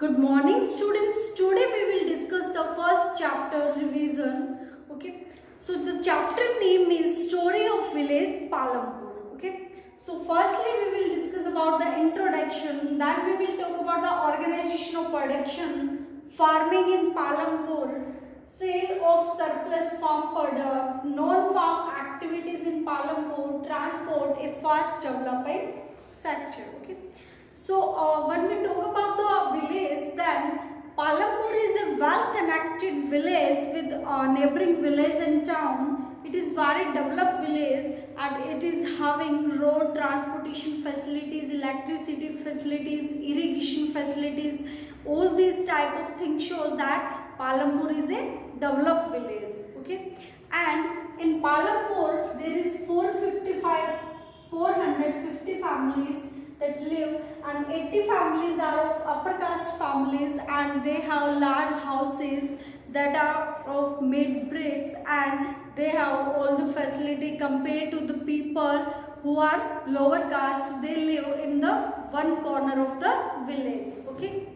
Good morning students. Today we will discuss the first chapter revision. Okay. So the chapter name is Story of Village Palampur. Okay. So firstly we will discuss about the introduction. Then we will talk about the organization of production, farming in Palampur, sale of surplus farm product, non-farm activities in Palampur, transport, a fast developing sector. Okay. So when we talk about the village, then Palampur is a well-connected village with neighboring village and town. It is very developed village and it is having road transportation facilities, electricity facilities, irrigation facilities. All these type of things shows that Palampur is a developed village. Okay, and in Palampur there is 450 families that live, and 80 families are of upper caste families, and they have large houses that are of made bricks, and they have all the facility compared to the people who are lower caste. They live in the one corner of the village. Okay.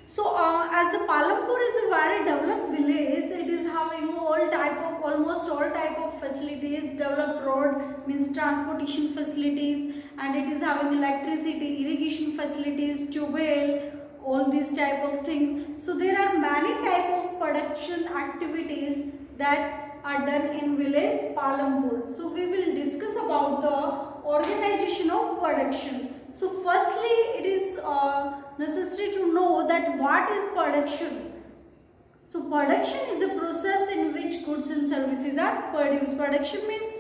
So as the Palampur is a very developed village, it is having almost all type of facilities. Developed road means transportation facilities, and it is having electricity, irrigation facilities, tubewell, all these type of things. So there are many type of production activities that are done in village Palampur. So we will discuss about the organization of production. So firstly it is necessary to know that what is production. So production is a process in which goods and services are produced. Production means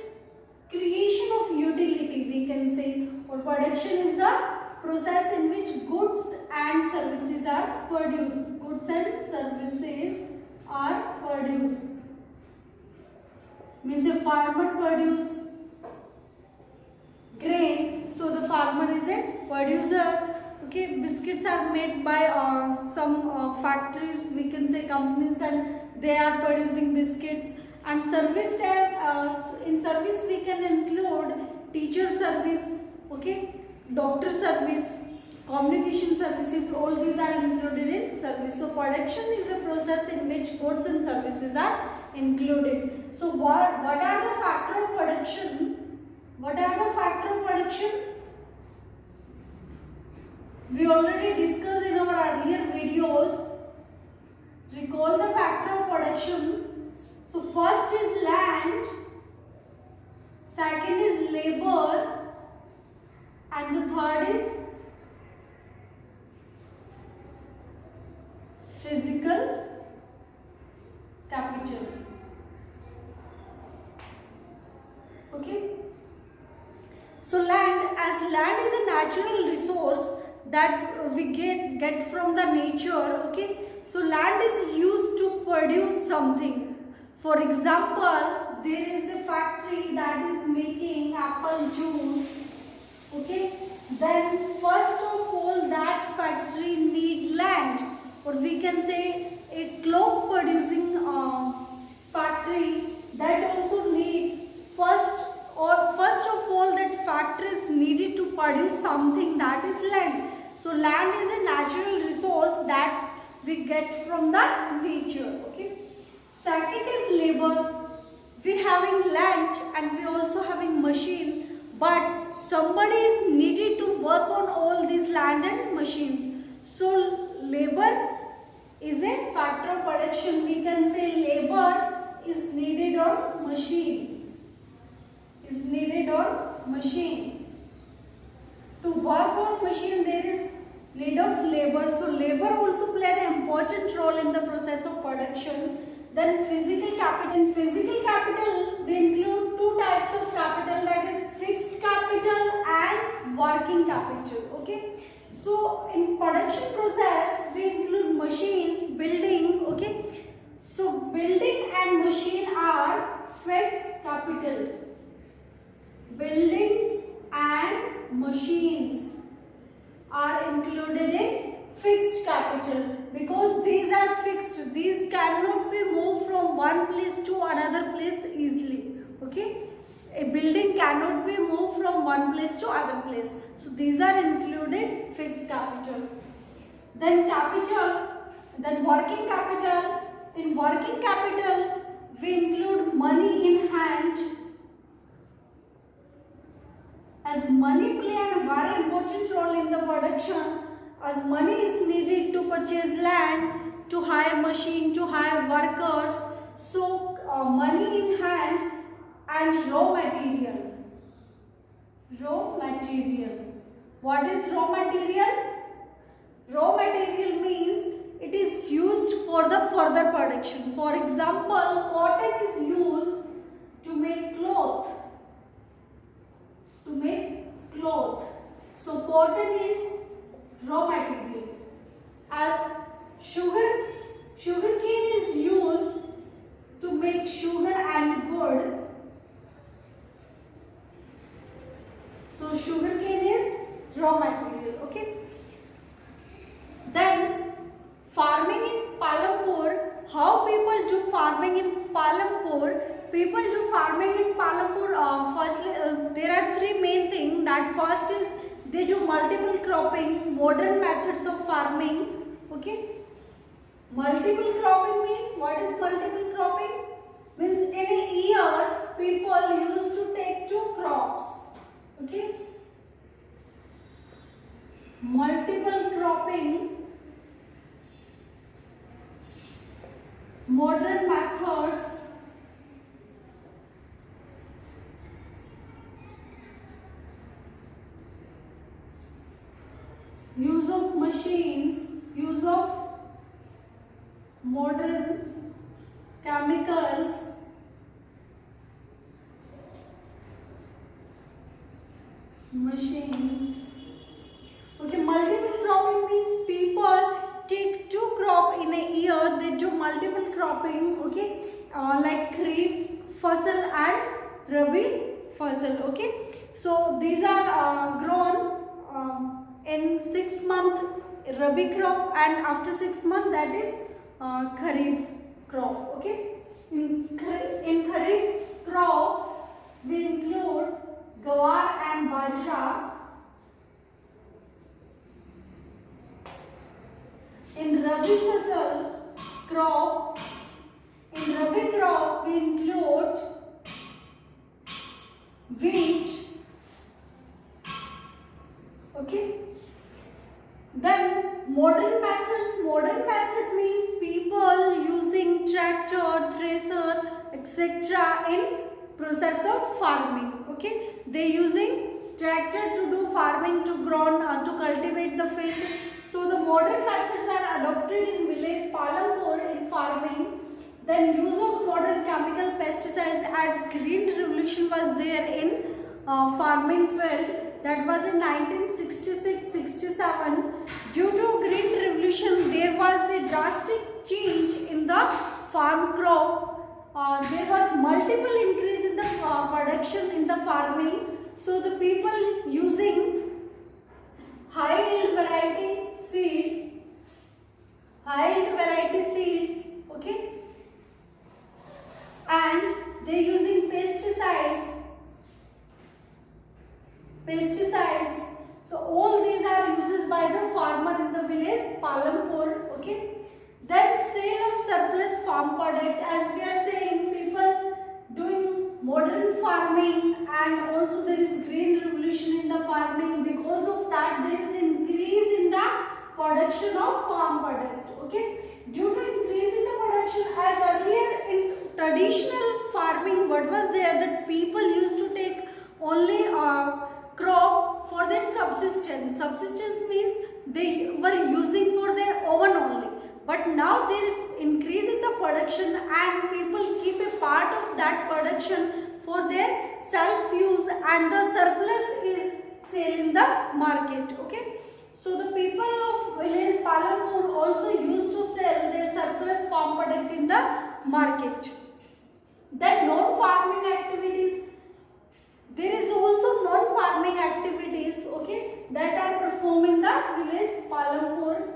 creation of utility, we can say, or production is the process in which goods and services are produced. Goods and services are produced. Means a farmer produce grain, so the farmer is a producer. Okay, biscuits are made by some factories, we can say companies, and they are producing biscuits. And service type, in service we can include teacher service, okay, doctor service, communication services, all these are included in service. So production is a process in which goods and services are included. So what are the factors of production? What are the factors of production? We already discussed in our earlier videos. Recall the factor of production. So first is land, second is labor, and the third is physical capital. Okay. So land is a natural resource that we get from the nature. Okay. So land is used to produce something. For example, there is a factory that is making apple juice. Okay. Then first of all that factory need land, or we can say a cloth producing factory that also need first of all that factory is needed to produce something, that is land. So land is a natural resource that we get from the nature. Okay. Second is labor. We having land and we also having machine, but somebody is needed to work on all these land and machines. So labor is a factor of production. We can say labor is needed on machine. Is needed on machine. To work on machine there is need of labor. So labor also play an important role in the process of production. Then physical capital. In physical capital we include two types of capital, that is fixed capital and working capital. Okay. So in production process we include machines, building. Okay. So building and machine are fixed capital. Buildings and machines are included in fixed capital because these are fixed. These cannot be moved from one place to another place easily. Okay. A building cannot be moved from one place to other place. So these are included fixed capital. Then capital, then working capital. In working capital, we include money in hand, as money play a very important role in the production, as money is needed to purchase land, to hire machine, to hire workers. So money in hand and raw material. Raw material. What is raw material? Raw material means it is used for the further production. For example, cotton is used to make cloth. To make cloth. So cotton is raw material. As sugarcane is used to make sugar and gourd. So sugarcane is raw material. Okay. Then farming in Palampur. How people do farming in Palampur? People do farming in Palampur. Firstly, there are three main things. That first is they do multiple cropping, modern methods of farming. Okay. Multiple cropping means, what is multiple cropping? Means in a year people used to take 2 crops. Okay. Multiple cropping, modern methods, use of machines, use of modern chemicals, machines. Okay, multiple cropping means people take 2 crop in a year. They do multiple cropping. Okay, like kharif fasal and rabi fasal. Okay, so these are grown in 6 month rabi crop, and after 6 months that is kharif crop. Okay, in kharif crop we include gawar and bajra. In Rabi fasal crop, in Rabi crop we include wheat. Okay. Then modern methods. Modern method means people using tractor, thresher, etc. in process of farming. Okay. They using tractor to do farming, to grow, to cultivate the field. So the modern methods are adopted in village Palampur in farming. Then use of modern chemical pesticides, as green revolution was there in farming field. That was in 1966-67. Due to green revolution, there was a drastic change in the farm crop. There was multiple increase in the production in the farming. So the people using high yield variety seeds, okay, and they using pesticides. So all these are uses by the farmer in the village Palampur. Okay. Then sale of surplus farm product, as we are saying, people doing modern farming, and also there is green revolution in the farming. Because of that, there is increase in the production of farm product. Okay. Due to increase in the production, as earlier in traditional farming, what was there, that people used to take only crop for their subsistence. Subsistence means they were using for their oven only. But now there is increase in the production, and people keep a part of that production for their self-use, and the surplus is sale in the market. Okay. So the people of village Palampur also used to sell their surplus farm product in the market. Then non-farming activities. There is also non-farming activities, okay, that are performed in the village Palampur.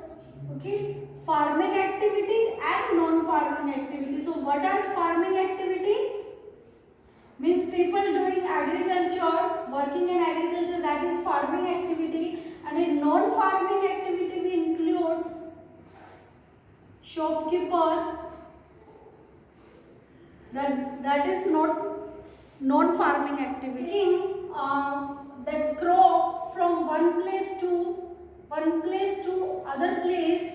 Okay, farming activity and non-farming activity. So what are farming activity? Means people doing agriculture, working in agriculture, that is farming activity. And in non-farming activity we include shopkeeper, that is not non-farming activity. That crop from one place to other place,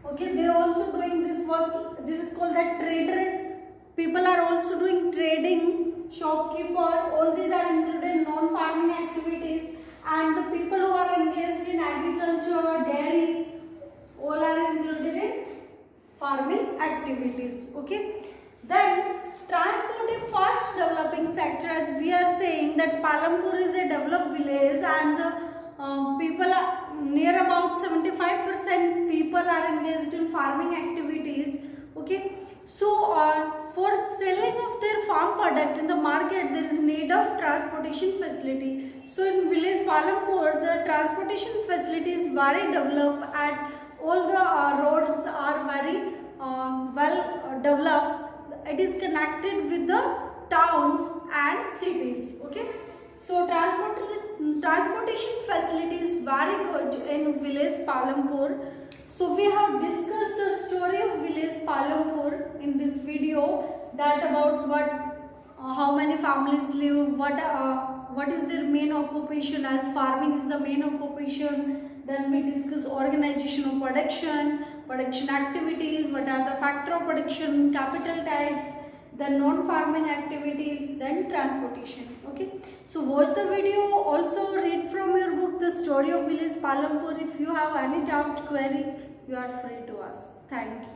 okay, they are also doing this work. This is called that trader. People are also doing trading, shopkeeper, all these are included in non-farming activities. And the people who are engaged in agriculture, dairy, all are included in farming activities. Okay. Then transport is fast developing sector, as we are saying that Palampur is a developed village, and the people are near about 75% people are engaged in farming activities. Okay. So for selling of their farm product in the market, there is need of transportation facility. So in village Palampur, the transportation facility is very developed, and all the roads are very well developed. It is connected with the towns and cities. Okay, so transportation facility is very good in village Palampur. So we have discussed the story of village Palampur in this video, that about how many families live, what is their main occupation, as farming is the main occupation. Then we discuss organization of production activities, what are the factor of production, capital types, then non-farming activities, then transportation. Okay, so watch the video, also read from your book The Story of Village Palampur. If you have any doubt, query, you are free to ask. Thank you.